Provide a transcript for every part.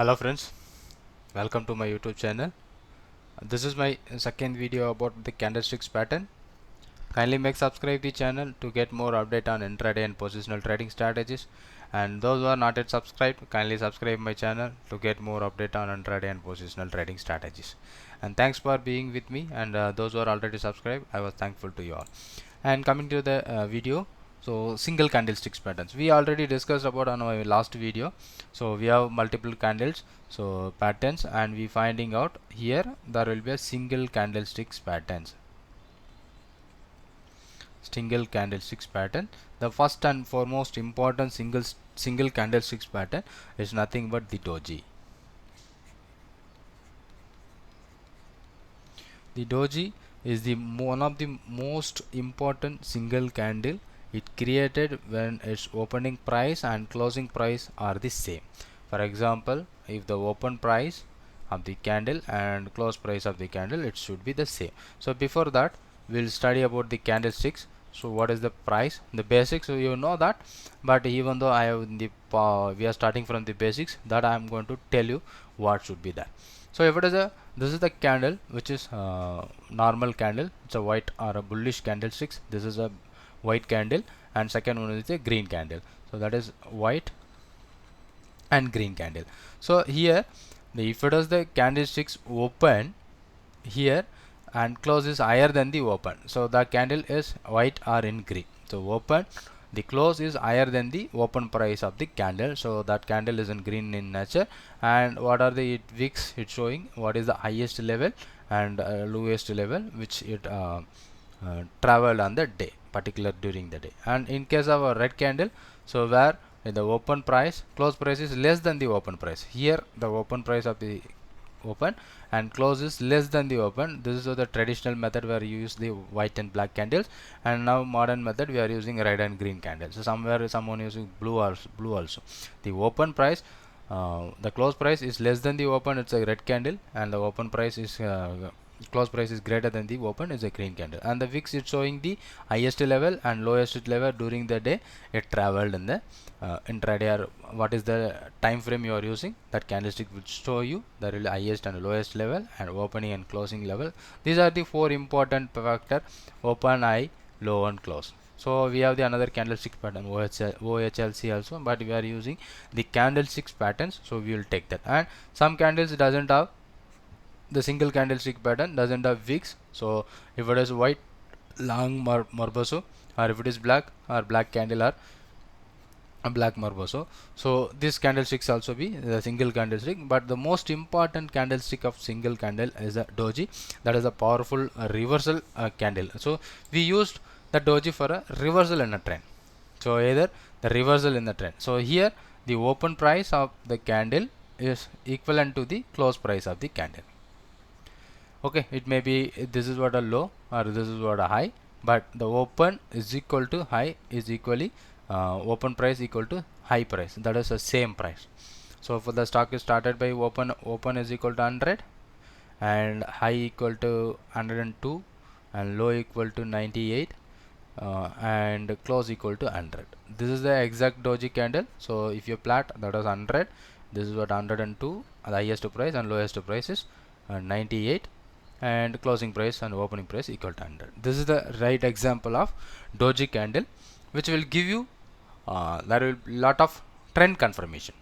Hello friends, welcome to my YouTube channel. This is my second video about the candlesticks pattern. Kindly make subscribe the channel to get more update on intraday and positional trading strategies. And those who are not yet subscribed, kindly subscribe my channel to get more update on intraday and positional trading strategies. And thanks for being with me. And those who are already subscribed, I was thankful to you all. And coming to the video, so single candlesticks patterns we already discussed about on our last video. So we have multiple candles, so patterns, and we finding out here there will be a single candlesticks patterns. Single candlesticks pattern, the first and foremost important single candlesticks pattern is nothing but the doji. The doji is the one of the most important single candle. It created when its opening price and closing price are the same. For example, if the open price of the candle and close price of the candle, it should be the same. So before that, we'll study about the candlesticks. So what is the price, the basics, so you know that, but even though I have the we are starting from the basics, that I am going to tell you what should be that. So if it is a, this is the candle which is normal candle, it's a white or a bullish candlesticks. This is a white candle, and second one is a green candle. So that is white and green candle. So here if it is the candlesticks open here and close is higher than the open, so the candle is white or in green. So open, the close is higher than the open price of the candle, so that candle is in green in nature. And what are the wicks it's showing, what is the highest level and lowest level which it traveled on the day, particular during the day. And in case of a red candle, so where the open price, close price is less than the open price, here the open price of the open and close is less than the open. This is the traditional method where you use the white and black candles, and now modern method we are using red and green candles. So somewhere someone using blue also. The open price, the close price is less than the open, it's a red candle, and the open price is close price is greater than the open, is a green candle. And the wicks is showing the highest level and lowest level during the day it traveled in the intraday, or what is the time frame you are using, that candlestick will show you the highest and lowest level and opening and closing level. These are the four important factor: open, high, low and close. So we have the another candlestick pattern OHLC also, but we are using the candlesticks patterns, so we will take that. And some candles doesn't have the single candlestick pattern, doesn't have wicks. So if it is white long morboso, or if it is black or black candle, or a black morboso, so this candlesticks also be the single candlestick. But the most important candlestick of single candle is a doji, that is a powerful reversal candle. So we used the doji for a reversal in a trend, so either the reversal in the trend. So here the open price of the candle is equivalent to the close price of the candle. Okay, it may be this is what a low or this is what a high, but the open is equal to high is equally open price equal to high price, that is the same price. So for the stock is started by open is equal to 100 and high equal to 102 and low equal to 98 and close equal to 100. This is the exact doji candle. So if you plot, that is 100, this is what 102, the highest price and lowest price is 98, and closing price and opening price equal to 100. This is the right example of doji candle, which will give you there will be lot of trend confirmation,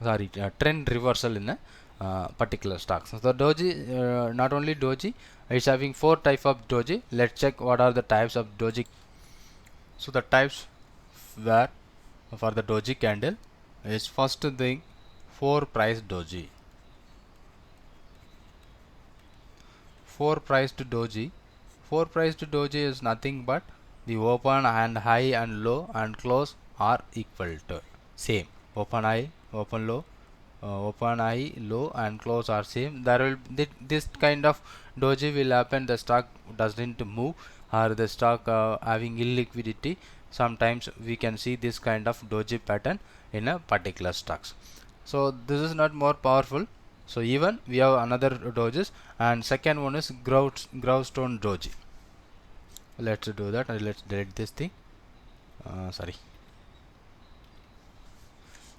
sorry, trend reversal in a particular stocks. So the doji, not only doji, it's having four type of doji. Let's check what are the types of doji. So the types were for the doji candle is first thing, four price doji. Four priced doji. Four priced doji is nothing but the open and high and low and close are equal to same. Open high, open low, open high, low and close are same. There will this kind of doji will happen. The stock doesn't move, or the stock having illiquidity. Sometimes we can see this kind of doji pattern in a particular stocks. So this is not more powerful. So even we have another dojis, and second one is gravestone doji. Let's do that, and let's delete this thing. Sorry,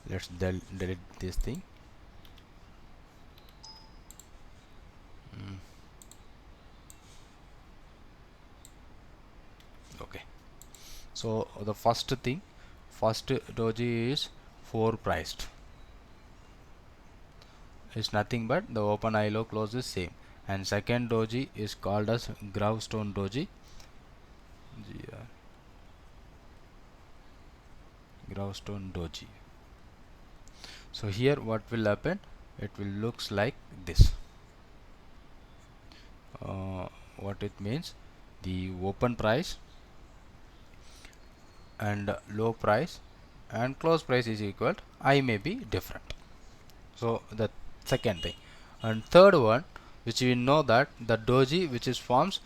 let's delete this thing. So the first thing, first doji is 4 priced. Is nothing but the open high low close is same, and second doji is called as gravestone doji. Gravestone doji. So here what will happen, it will looks like this. What it means, the open price and low price and close price is equal, I may be different. So the second thing, and third one, which we know that the doji which is forms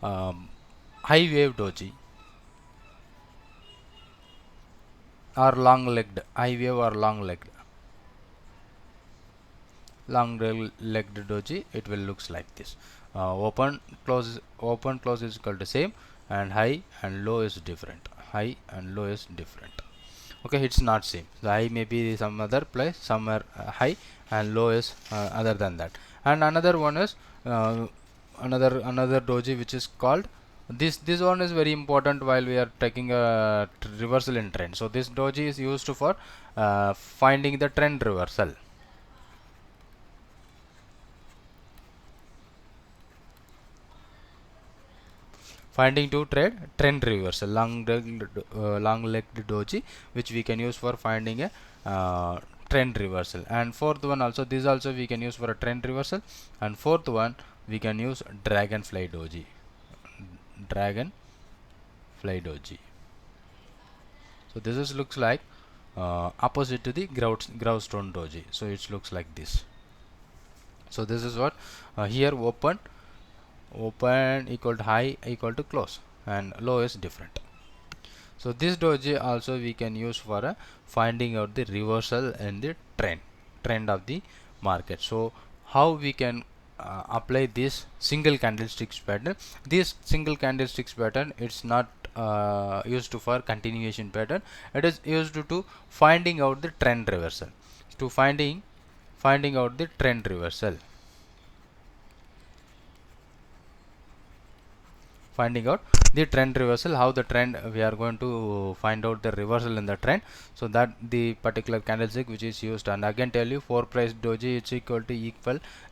high wave doji or long legged, high wave or long legged doji, it will looks like this. Open close is equal to same, and high and low is different. High and low is different. Okay, it's not same. The high may be some other place, somewhere high, and low is other than that. And another one is another doji which is called this one is very important while we are taking a reversal in trend. So this doji is used for finding the trend reversal. Finding to trade trend reversal, long legged doji, which we can use for finding a trend reversal. And fourth one also, this also we can use for a trend reversal. And fourth one we can use dragonfly doji. So this is looks like opposite to the gravestone doji. So it looks like this. So this is what here open equal to high equal to close, and low is different. So this doji also we can use for finding out the reversal in the trend of the market. So how we can apply this single candlesticks pattern? This single candlesticks pattern, it's not used for continuation pattern. It is used to finding out the trend reversal. To finding out the trend reversal. Finding out the trend reversal, how the trend we are going to find out the reversal in the trend. So that the particular candlestick which is used, and again tell you 4 price doji, it's equal the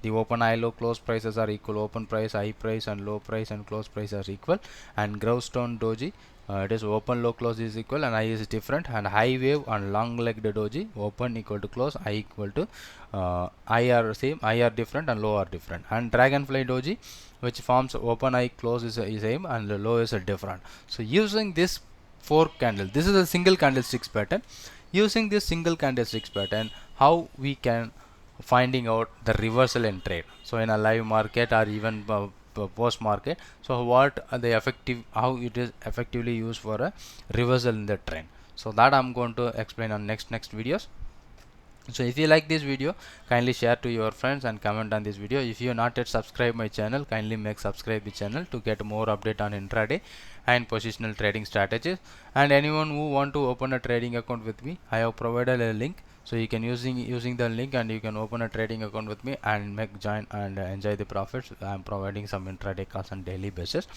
open high low close prices are equal, open price, high price, and low price and close price are equal. And gravestone doji, it is open low close is equal and high is different. And high wave and long legged doji, open equal to close, high equal to high are same, high are different and low are different. And dragonfly doji, which forms open high close is same and the low is different. So using this 4 candle, this is a single candlesticks pattern. Using this single candlesticks pattern, how we can finding out the reversal in trade. So in a live market or even post market, so what are the effective, how it is effectively used for a reversal in the trend. So that I'm going to explain on next videos. So if you like this video, kindly share to your friends and comment on this video. If you not yet subscribed my channel, kindly make subscribe the channel to get more update on intraday and positional trading strategies. And anyone who want to open a trading account with me, I have provided a link. So you can using the link and you can open a trading account with me and make join and enjoy the profits. I am providing some intraday calls on daily basis.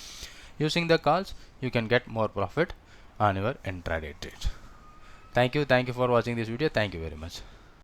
Using the calls, you can get more profit on your intraday trades. Thank you for watching this video. Thank you very much.